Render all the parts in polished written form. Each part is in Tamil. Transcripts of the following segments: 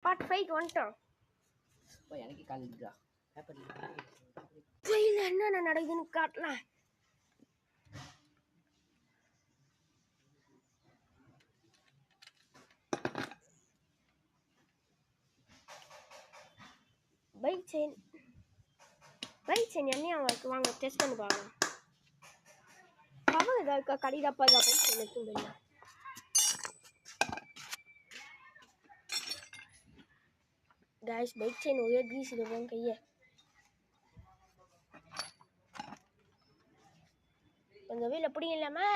பார்ட் 5 வந்துட்டோம். போய் எனக்கு காலிடுடா. பேப்பர் கையில் என்ன நடக்குதுன்னு காட்டலாம். பைக் செயின் என்ன அவங்களுக்கு வாங்க டெஸ்ட் பண்ணி பார்க்கலாம். கவர் ஏதாவது கடிதப்பா பைக் செயின் எடுத்துங்க. गाइस बाइक चेन हो गया ग्रीस रंग का ये கொஞ்சம் வீல பிடிங்கலாமா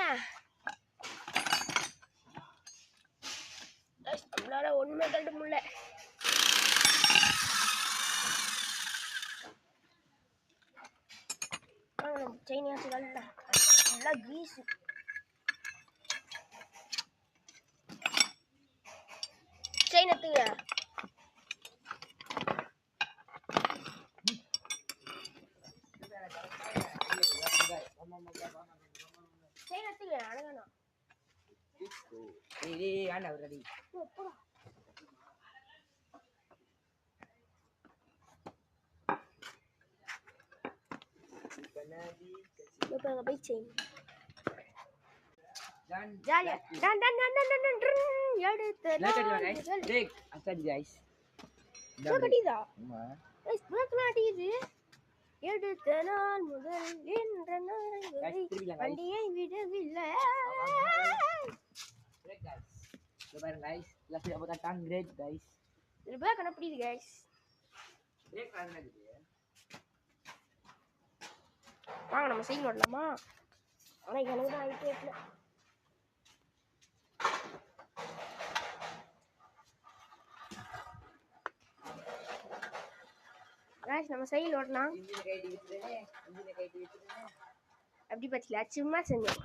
நம்மளால ஒண்ணுமே கழட்ட முடியல. நம்ம செயின் ஆச்சு கழட்டலாம். நல்லா கிரீஸ் செயின் எடுத்துங்க. செயின் எடுத்துங்க அழகானா ஏய் ஆனா ரெடி போடா. பாருங்க பைக் செயின் ஜாலியா டன் டன் டன் டன் டன் எடுத்து டேக் அசட் गाइस கடிதா गाइस பிரேக் மாட்டிது. எடுத்த நாள் முதல் என்ற நாள் வண்டியை விடவில்லை. பிரேக் गाइस இது பாருங்க गाइस லாஸ்ட் அப்போ தான் கிரேட் गाइस இது பிரேக் என்ன பிடிக்குது गाइस. பிரேக் ஆனது வாங்க நம்ம சைன் ஓடலாமா. ஆனா எனக்கு தான் ஐடியா இல்ல. गाइस நம்ம சைன் ஓடலாம். இன்ஜின் கைட்டி விட்டுறேன் அப்படி பத்தில சும்மா செஞ்சேன்.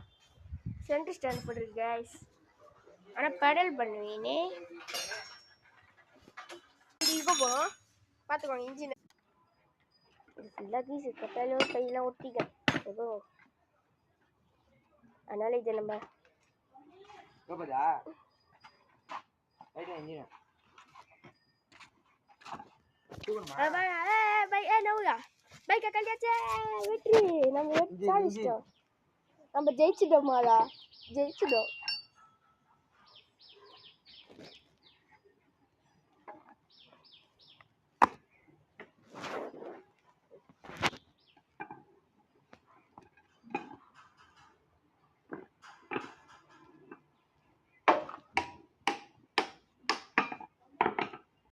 சென்டர் ஸ்டாண்ட் போட்டுருக்கு गाइस. ஆனா பெடல் பண்ணுவீனே இப்போ போறோம் பாத்துக்கோங்க. இன்ஜின் இது ஃபுல்லா கீஸ் கட்டாலோ கையில ஒட்டிக்க ஏதோ அதனால இது நம்ம போகுதா ரைட் இன்ஜின் பைக் கல்யாச்சே வெற்றி. நம்ம சாதிச்சிட்டோம். நம்ம ஜெயிச்சிட்டோம். ஜெயிச்சிட்டோம்.